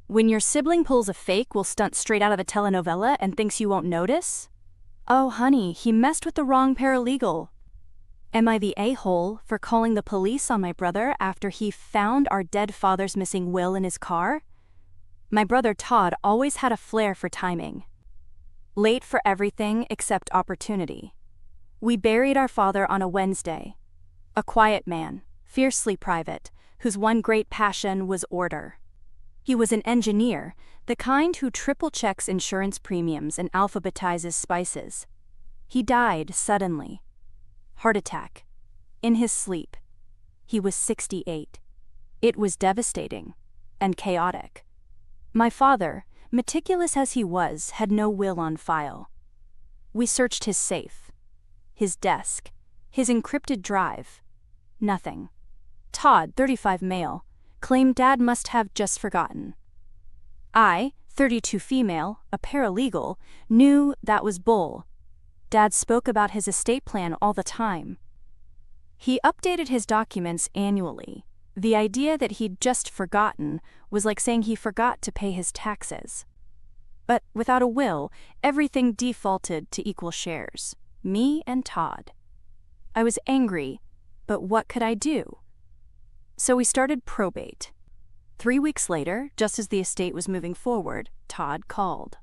When your sibling pulls a fake stunt straight out of a telenovela and thinks you won't notice? Oh, honey, he messed with the wrong paralegal. Am I the a-hole for calling the police on my brother after he found our dead father's missing will in his car? My brother Todd always had a flair for timing. Late for everything except opportunity. We buried our father on a Wednesday. A quiet man, fiercely private, whose one great passion was order. He was an engineer, the kind who triple-checks insurance premiums and alphabetizes spices. He died suddenly. Heart attack. In his sleep. He was 68. It was devastating and chaotic. My father, meticulous as he was, had no will on file. We searched his safe, his desk, his encrypted drive. Nothing. Todd, 35 male, claimed Dad must have just forgotten. I, 32 female, a paralegal, knew that was bull. Dad spoke about his estate plan all the time. He updated his documents annually. The idea that he'd just forgotten was like saying he forgot to pay his taxes. But without a will, everything defaulted to equal shares. Me and Todd. I was angry, but what could I do? So we started probate. 3 weeks later, just as the estate was moving forward, Todd called.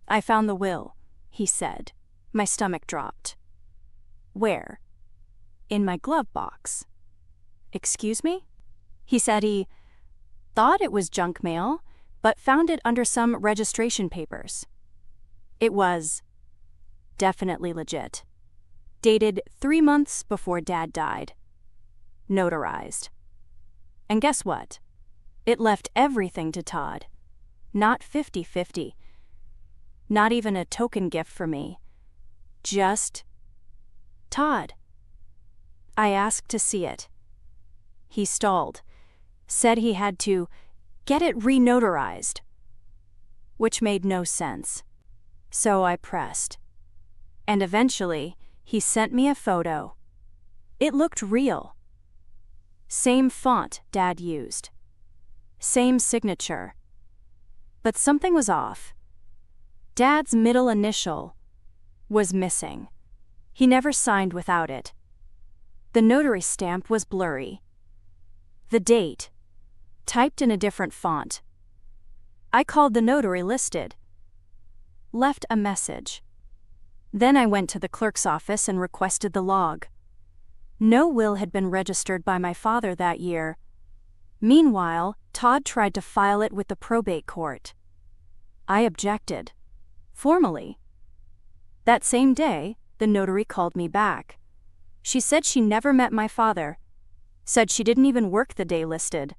"I found the will," he said. My stomach dropped. "Where?" "In my glove box." "Excuse me?" He said he thought it was junk mail, but found it under some registration papers. It was definitely legit. Dated 3 months before Dad died. Notarized. And guess what? It left everything to Todd. Not 50-50. Not even a token gift for me. Just Todd. I asked to see it. He stalled, said he had to get it re-notarized, which made no sense. So I pressed. And eventually, he sent me a photo. It looked real. Same font Dad used. Same signature. But something was off. Dad's middle initial was missing. He never signed without it. The notary stamp was blurry. The date, typed in a different font. I called the notary listed. Left a message. Then I went to the clerk's office and requested the log. No will had been registered by my father that year. Meanwhile, Todd tried to file it with the probate court. I objected. Formally. That same day, the notary called me back. She said she never met my father. Said she didn't even work the day listed.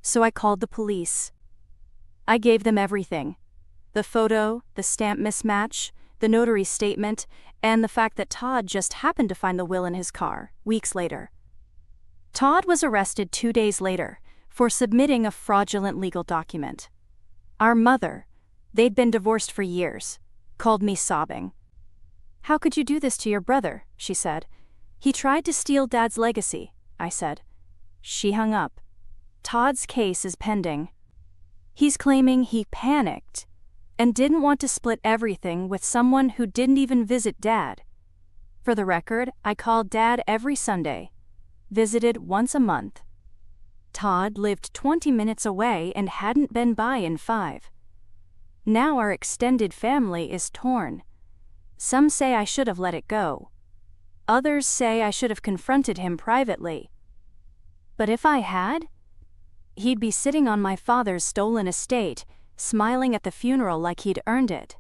So I called the police. I gave them everything. The photo, the stamp mismatch, the notary's statement, and the fact that Todd just happened to find the will in his car, weeks later. Todd was arrested 2 days later for submitting a fraudulent legal document. Our mother, they'd been divorced for years, called me sobbing. "How could you do this to your brother?" she said. "He tried to steal Dad's legacy," I said. She hung up. Todd's case is pending. He's claiming he panicked and didn't want to split everything with someone who didn't even visit Dad. For the record, I called Dad every Sunday, visited once a month. Todd lived 20 minutes away and hadn't been by in 5. Now our extended family is torn. Some say I should have let it go. Others say I should have confronted him privately. But if I had, he'd be sitting on my father's stolen estate, smiling at the funeral like he'd earned it.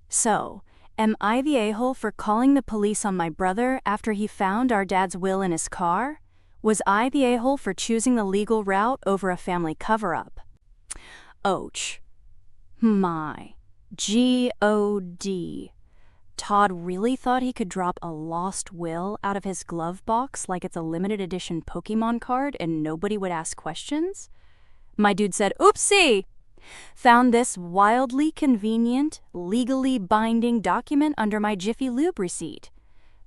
So, am I the a-hole for calling the police on my brother after he found our dad's will in his car? Was I the a-hole for choosing the legal route over a family cover-up? Ouch. My. G-O-D. Todd really thought he could drop a lost will out of his glove box like it's a limited edition Pokemon card and nobody would ask questions? My dude said, "Oopsie! Found this wildly convenient, legally binding document under my Jiffy Lube receipt.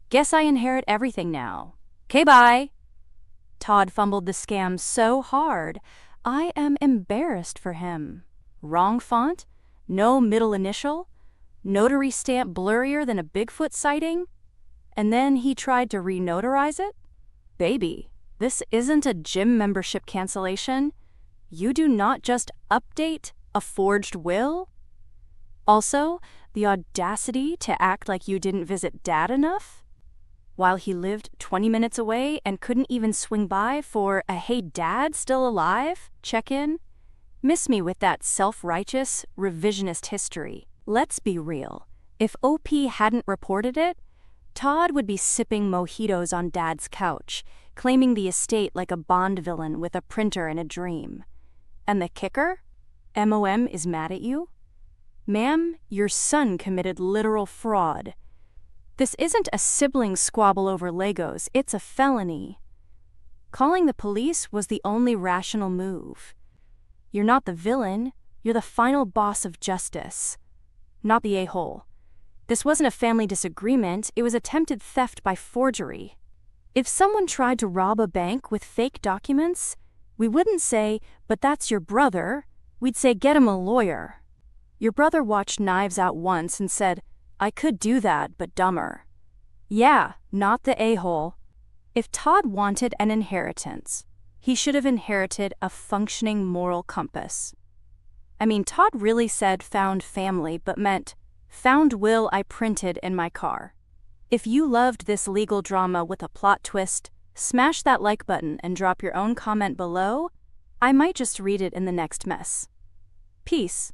Guess I inherit everything now. 'Kay, bye." Todd fumbled the scam so hard, I am embarrassed for him. Wrong font? No middle initial? Notary stamp blurrier than a Bigfoot sighting? And then he tried to re-notarize it? Baby, this isn't a gym membership cancellation. You do not just update a forged will. Also, the audacity to act like you didn't visit Dad enough? While he lived 20 minutes away and couldn't even swing by for a "Hey Dad, still alive?" check-in? Miss me with that self-righteous, revisionist history. Let's be real. If OP hadn't reported it, Todd would be sipping mojitos on Dad's couch, claiming the estate like a Bond villain with a printer in a dream. And the kicker? MOM is mad at you? Ma'am, your son committed literal fraud. This isn't a sibling squabble over Legos, it's a felony. Calling the police was the only rational move. You're not the villain, you're the final boss of justice. Not the a-hole. This wasn't a family disagreement, it was attempted theft by forgery. If someone tried to rob a bank with fake documents, we wouldn't say, "But that's your brother." We'd say, "Get him a lawyer." Your brother watched Knives Out once and said, "I could do that, but dumber." Yeah, not the a-hole. If Todd wanted an inheritance, he should have inherited a functioning moral compass. I mean, Todd really said "found family," but meant "found will I printed in my car." If you loved this legal drama with a plot twist, smash that like button and drop your own comment below. I might just read it in the next mess. Peace.